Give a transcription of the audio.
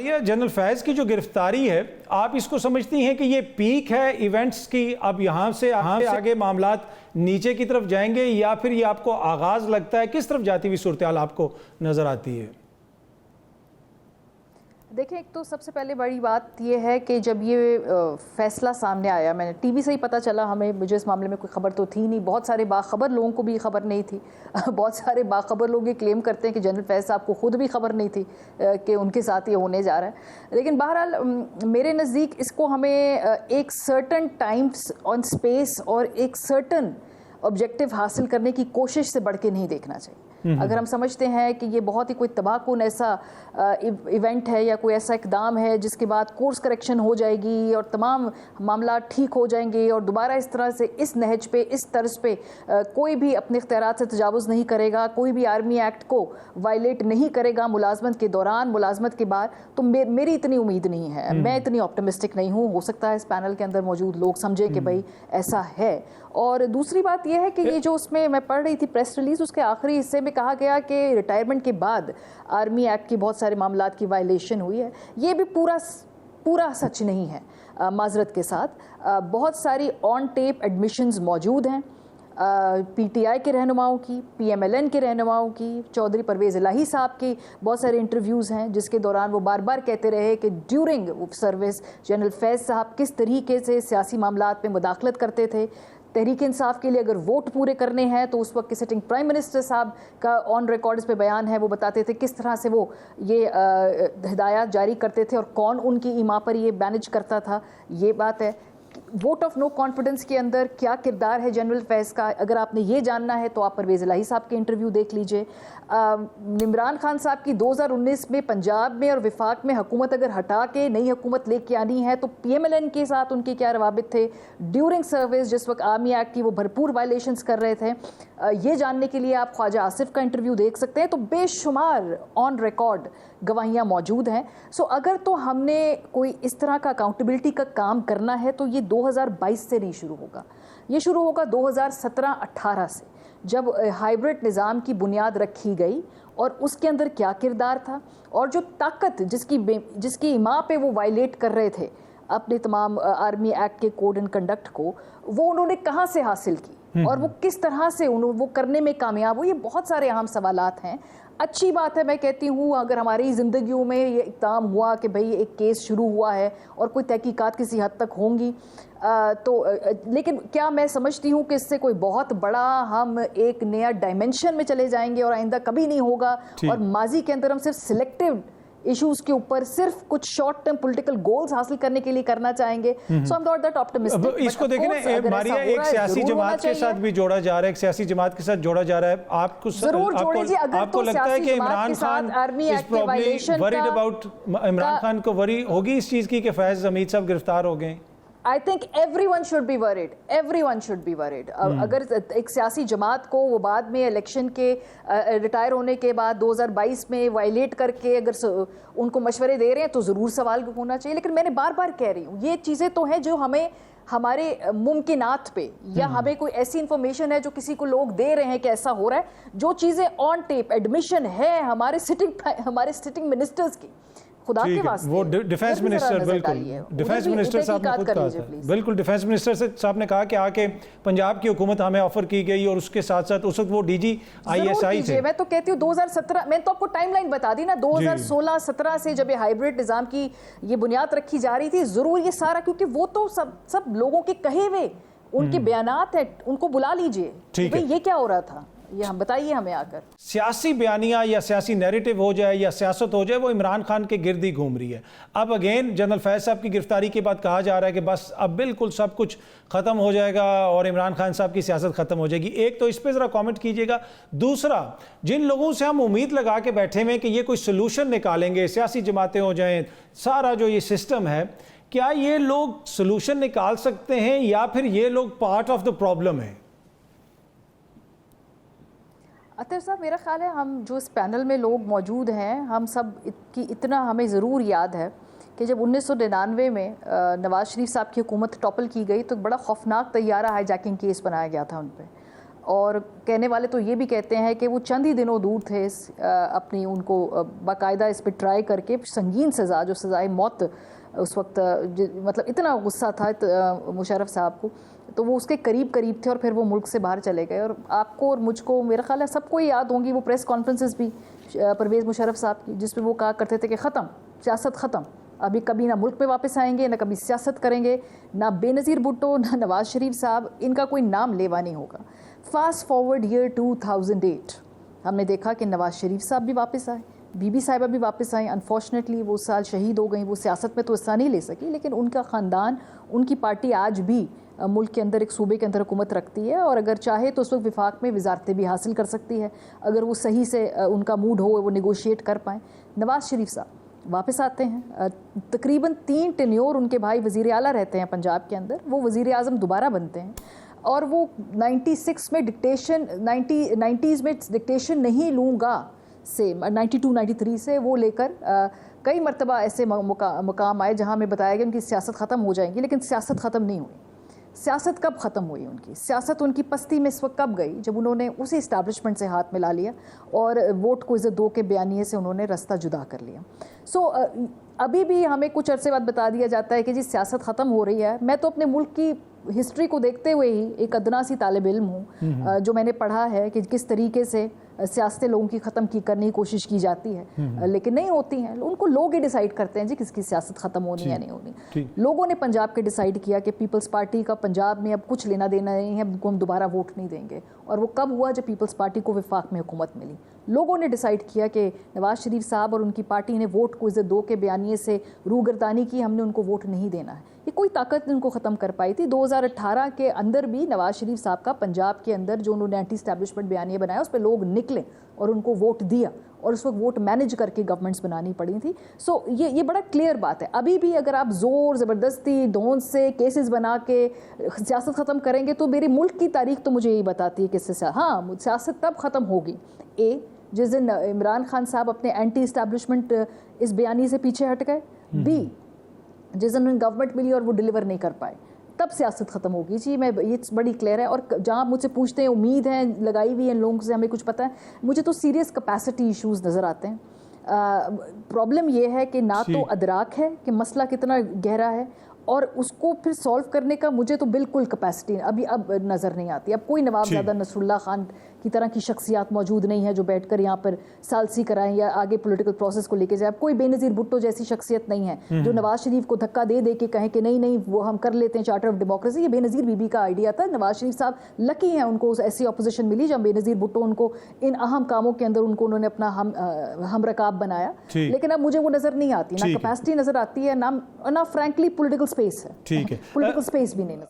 یہ جنرل فیض کی جو گرفتاری ہے، آپ اس کو سمجھتی ہیں کہ یہ پیک ہے ایونٹس کی، اب یہاں سے آگے معاملات نیچے کی طرف جائیں گے، یا پھر یہ آپ کو آغاز لگتا ہے؟ کس طرف جاتی ہوئی صورتحال آپ کو نظر آتی ہے؟ دیکھیں، ایک تو سب سے پہلے بڑی بات یہ ہے کہ جب یہ فیصلہ سامنے آیا، میں نے ٹی وی سے ہی پتہ چلا، مجھے اس معاملے میں کوئی خبر تو تھی نہیں، بہت سارے باخبر لوگوں کو بھی خبر نہیں تھی، بہت سارے باخبر لوگ یہ کلیم کرتے ہیں کہ جنرل فیض صاحب کو خود بھی خبر نہیں تھی کہ ان کے ساتھ یہ ہونے جا رہا ہے، لیکن بہرحال میرے نزدیک اس کو ہمیں ایک سرٹن ٹائمز آن سپیس اور ایک سرٹن آبجیکٹیو حاصل کرنے کی کوشش سے بڑھ کے نہیں دیکھنا چاہیے۔ اگر ہم سمجھتے ہیں کہ یہ بہت ہی کوئی تباہ کن ایسا ایونٹ ہے یا کوئی ایسا اقدام ہے جس کے بعد کورس کریکشن ہو جائے گی اور تمام معاملات ٹھیک ہو جائیں گے اور دوبارہ اس طرح سے اس نہج پہ، اس طرز پہ کوئی بھی اپنے اختیارات سے تجاوز نہیں کرے گا، کوئی بھی آرمی ایکٹ کو وائلیٹ نہیں کرے گا ملازمت کے دوران، ملازمت کے بعد، تو میری اتنی امید نہیں ہے، میں اتنی آپٹمسٹک نہیں ہوں۔ ہو سکتا ہے اس پینل کے اندر موجود لوگ سمجھیں کہ بھائی ایسا ہے۔ اور دوسری بات یہ ہے کہ یہ جو اس میں پڑھ رہی تھی پریس ریلیز، اس کے آخری حصے میں کہا گیا کہ ریٹائرمنٹ کے بعد آرمی ایکٹ کی بہت سارے معاملات کی وائلیشن ہوئی ہے، یہ بھی پورا سچ نہیں ہے۔ معذرت کے ساتھ بہت ساری آن ٹیپ ایڈمیشنز موجود ہیں، پی ٹی آئی کے رہنماؤں کی، پی ایم ایل این کے رہنماؤں کی، چودھری پرویز الہی صاحب کی بہت سارے انٹرویوز ہیں جس کے دوران وہ بار بار کہتے رہے کہ ڈیورنگ سروس جنرل فیض صاحب کس طریقے سے سیاسی معاملات میں مداخلت کرتے تھے۔ تحریک انصاف کے لیے اگر ووٹ پورے کرنے ہیں تو اس وقت کے سٹنگ پرائم منسٹر صاحب کا آن ریکارڈز پہ بیان ہے، وہ بتاتے تھے کس طرح سے وہ یہ ہدایات جاری کرتے تھے اور کون ان کی ایما پر یہ مینیج کرتا تھا۔ یہ بات ہے ووٹ آف نو کانفیڈنس کے اندر کیا کردار ہے جنرل فیض کا، اگر آپ نے یہ جاننا ہے تو آپ پرویز الہی صاحب کے انٹرویو دیکھ لیجئے۔ عمران خان صاحب کی 2019 میں پنجاب میں اور وفاق میں حکومت اگر ہٹا کے نئی حکومت لے کے آنی ہے تو پی ایم ایل این کے ساتھ ان کے کیا روابط تھے ڈیورنگ سروس، جس وقت آرمی ایکٹ کی وہ بھرپور وائلیشنز کر رہے تھے۔ یہ جاننے کے لیے آپ خواجہ آصف کا انٹرویو دیکھ سکتے ہیں، تو بے شمار آن ریکارڈ گواہیاں موجود ہیں۔ سو اگر تو ہم نے کوئی اس طرح کا اکاؤنٹیبلٹی کا کام کرنا ہے تو یہ 2022 سے نہیں شروع ہوگا، یہ شروع ہوگا 2017-18 سے، جب ہائیبرڈ نظام کی بنیاد رکھی گئی اور اس کے اندر کیا کردار تھا اور جو طاقت جس کی ایما پہ وہ وائلیٹ کر رہے تھے اپنے تمام آرمی ایکٹ کے کوڈ اینڈ کنڈکٹ کو، وہ انہوں نے کہاں سے حاصل کی اور وہ کس طرح سے وہ کرنے میں کامیاب ہوئی۔ یہ بہت سارے اہم سوالات ہیں۔ اچھی بات ہے، میں کہتی ہوں اگر ہماری زندگیوں میں یہ اقدام ہوا کہ بھئی ایک کیس شروع ہوا ہے اور کوئی تحقیقات کسی حد تک ہوں گی تو، لیکن کیا میں سمجھتی ہوں کہ اس سے کوئی بہت بڑا ہم ایک نیا ڈائمنشن میں چلے جائیں گے اور آئندہ کبھی نہیں ہوگا، اور ماضی کے اندر ہم صرف سلیکٹیو ایشوز کے اوپر صرف کچھ شارٹ ٹرم پولیٹیکل گولز حاصل کرنے کے لیے کرنا چاہیں گے۔ سو I'm not that optimistic۔ اس کو دیکھیں ماریا، ایک سیاسی جماعت کے ساتھ بھی جوڑا جا رہا ہے، ایک سیاسی جماعت کے ساتھ جوڑا جا رہا ہے، آپ کو ضرور جوڑے جی۔ اگر آپ کو لگتا ہے کہ Imran Khan is probably worried about، Imran Khan کو وری ہوگی اس چیز کی کہ فیض حمید صاحب گرفتار ہو گئے؟ I think everyone should be worried. Everyone should be worried. اگر ایک سیاسی جماعت کو وہ بعد میں الیکشن کے ریٹائر ہونے کے بعد 2022 میں وائلیٹ کر کے اگر ان کو مشورے دے رہے ہیں تو ضرور سوال ہونا چاہیے، لیکن میں نے بار بار کہہ رہی ہوں یہ چیزیں تو ہیں جو ہمیں ہمارے ممکنات پہ، یا ہمیں کوئی ایسی انفارمیشن ہے جو کسی کو لوگ دے رہے ہیں کہ ایسا ہو رہا ہے، جو چیزیں آن ٹیپ ایڈمیشن ہے ہمارے سٹنگ منسٹرز کی، خدا کے واسطے وہ ڈیفینس منسٹر، بالکل ڈیفینس منسٹر صاحب نے خود کہا تھا، بالکل ڈیفینس منسٹر صاحب نے کہا کہ آ کے پنجاب کی حکومت ہمیں آفر کی گئی، اور اس کے ساتھ ساتھ اس وقت وہ D G I S I تھے۔ میں تو کہتی ہوں 2017 میں تو آپ کو ٹائم لائن بتا دی نا، 2016-17 سے جب یہ ہائیبرڈ نظام کی یہ بنیاد رکھی جا رہی تھی، ضرور یہ سارا، کیونکہ وہ تو سب لوگوں کے کہے ہوئے ان کے بیانات ہیں، ان کو بلا لیجئے بھئی یہ کیا ہو رہا تھا، یہ ہم بتائیے ہمیں آ کر۔ سیاسی بیانیہ یا سیاسی نیریٹو ہو جائے یا سیاست ہو جائے، وہ عمران خان کے گرد ہی گھوم رہی ہے۔ اب اگین جنرل فیض صاحب کی گرفتاری کے بعد کہا جا رہا ہے کہ بس اب بالکل سب کچھ ختم ہو جائے گا اور عمران خان صاحب کی سیاست ختم ہو جائے گی۔ ایک تو اس پہ ذرا کامنٹ کیجئے گا۔ دوسرا، جن لوگوں سے ہم امید لگا کے بیٹھے ہوئے کہ یہ کوئی سلوشن نکالیں گے، سیاسی جماعتیں ہو جائیں، سارا جو یہ سسٹم ہے، کیا یہ لوگ سلوشن نکال سکتے ہیں یا پھر یہ لوگ پارٹ آف دا پرابلم ہیں؟ عطیہ صاحب، میرا خیال ہے ہم جو اس پینل میں لوگ موجود ہیں، ہم سب کی اتنا ہمیں ضرور یاد ہے کہ جب 1999 میں نواز شریف صاحب کی حکومت ٹاپل کی گئی تو بڑا خوفناک طیارہ ہائی جیکنگ کیس بنایا گیا تھا ان پہ۔ اور کہنے والے تو یہ بھی کہتے ہیں کہ وہ چند ہی دنوں دور تھے اپنی ان کو باقاعدہ اس پہ ٹرائی کر کے سنگین سزا جو سزائے موت اس وقت مطلب اتنا غصہ تھا مشرف صاحب کو تو وہ اس کے قریب تھے اور پھر وہ ملک سے باہر چلے گئے. اور آپ کو اور مجھ کو میرا خیال ہے سب کو یاد ہوں گی وہ پریس کانفرنسز بھی پرویز مشرف صاحب کی جس پہ وہ کہا کرتے تھے کہ ختم سیاست ختم, ابھی کبھی نہ ملک میں واپس آئیں گے نہ کبھی سیاست کریں گے, نہ بے نظیر بھٹو نہ نواز شریف صاحب ان کا کوئی نام لیوا نہیں ہوگا. فاسٹ فارورڈ ایئر 2008 ہم نے دیکھا کہ نواز شریف صاحب بھی واپس آئے, بی بی صاحبہ بھی واپس آئیں. انفارچونیٹلی وہ سال شہید ہو گئیں, وہ سیاست میں تو حصہ نہیں لے سکی, لیکن ان کا خاندان ان کی پارٹی آج بھی ملک کے اندر ایک صوبے کے اندر حکومت رکھتی ہے اور اگر چاہے تو اس وقت وفاق میں وزارتیں بھی حاصل کر سکتی ہے اگر وہ صحیح سے ان کا موڈ ہو وہ نیگوشیٹ کر پائیں. نواز شریف صاحب واپس آتے ہیں, تقریباً 3 ٹینیور ان کے بھائی وزیر اعلیٰ رہتے ہیں پنجاب کے اندر, وہ وزیر اعظم دوبارہ بنتے ہیں اور وہ 96 میں ڈکٹیشن 90s میں ڈکٹیشن نہیں لوں گا سے 92-93 سے وہ لے کر کئی مرتبہ ایسے مقام آئے جہاں میں بتایا گیا ان کی سیاست ختم ہو جائیں گی, لیکن سیاست ختم نہیں ہوئی. سیاست کب ختم ہوئی ان کی؟ سیاست ان کی پستی میں اس وقت کب گئی جب انہوں نے اسی اسٹیبلشمنٹ سے ہاتھ ملا لیا اور ووٹ کو عزت دو کے بیانیے سے انہوں نے رستہ جدا کر لیا. ابھی بھی ہمیں کچھ عرصے بعد بتا دیا جاتا ہے کہ جی سیاست ختم ہو رہی ہے. میں تو اپنے ملک کی ہسٹری کو دیکھتے ہوئے ہی ایک ادنا سی طالب علم ہوں جو میں نے پڑھا ہے کہ کس طریقے سے سیاستیں لوگوں کی ختم کرنے کی کوشش کی جاتی ہے لیکن نہیں ہوتی ہیں. ان کو لوگ ہی ڈیسائیڈ کرتے ہیں جی کس کی سیاست ختم ہونی یا نہیں ہونی. لوگوں نے پنجاب کے ڈیسائیڈ کیا کہ پیپلز پارٹی کا پنجاب میں اب کچھ لینا دینا نہیں ہے, ان کو ہم دوبارہ ووٹ نہیں دیں گے. اور وہ کب ہوا جب پیپلز پارٹی کو وفاق میں حکومت ملی. لوگوں نے ڈیسائیڈ کیا کہ نواز شریف صاحب اور ان کی پارٹی نے ووٹ کو عزت دو کے بیانیے سے روگردانی کی, ہم نے ان کو ووٹ نہیں دینا ہے. یہ کوئی طاقت ان کو ختم کر پائی تھی. 2018 کے اندر بھی نواز شریف صاحب کا پنجاب کے اندر جو انہوں نے اینٹی اسٹیبلشمنٹ بیانیہ بنایا اس پہ لوگ نکلے اور ان کو ووٹ دیا اور اس وقت ووٹ مینج کر کے گورنمنٹس بنانی پڑی تھی. یہ بڑا کلیئر بات ہے. ابھی بھی اگر آپ زور زبردستی دھون سے کیسز بنا کے سیاست ختم کریں گے تو میرے ملک کی تاریخ تو مجھے یہی بتاتی ہے کہ سیاست تب ختم ہوگی جس دن عمران خان صاحب اپنے اینٹی اسٹیبلشمنٹ اس بیانی سے پیچھے ہٹ گئے, جس دن گورنمنٹ ملی اور وہ ڈیلیور نہیں کر پائے, تب سیاست ختم ہوگی. جی میں یہ بڑی کلیئر ہے. اور جہاں مجھ سے پوچھتے ہیں امید ہیں لگائی ہوئی ہیں لوگوں سے ہمیں کچھ پتہ ہے, مجھے تو سیریس کیپیسٹی ایشوز نظر آتے ہیں. پرابلم یہ ہے کہ نہ تو ادراک ہے کہ مسئلہ کتنا گہرا ہے اور اس کو پھر سولو کرنے کا مجھے تو بالکل کیپیسٹی اب نظر نہیں آتی. اب کوئی نواب زادہ نصر اللہ خان کی طرح کی شخصیات موجود نہیں ہے جو بیٹھ کر یہاں پر سالسی کرائیں یا آگے پولیٹیکل پروسیس کو لے کے جائے. اب کوئی بے نظیر بھٹو جیسی شخصیت نہیں ہے جو نواز شریف کو دھکا دے کے کہیں کہ نہیں وہ ہم کر لیتے ہیں چارٹر آف ڈیموکریسی. یہ بے نظیر بی بی کا آئیڈیا تھا. نواز شریف صاحب لکی ہیں, ان کو ایسی اپوزیشن ملی جب بے نظیر بھٹو ان کو ان اہم کاموں کے اندر انہوں نے اپنا ہم رکاب بنایا. لیکن اب مجھے وہ نظر نہیں آتی, نہ کیپیسٹی نظر آتی ہے نہ فرینکلی پولیٹیکل اسپیس ہے. پولیٹیکل اسپیس بھی نہیں.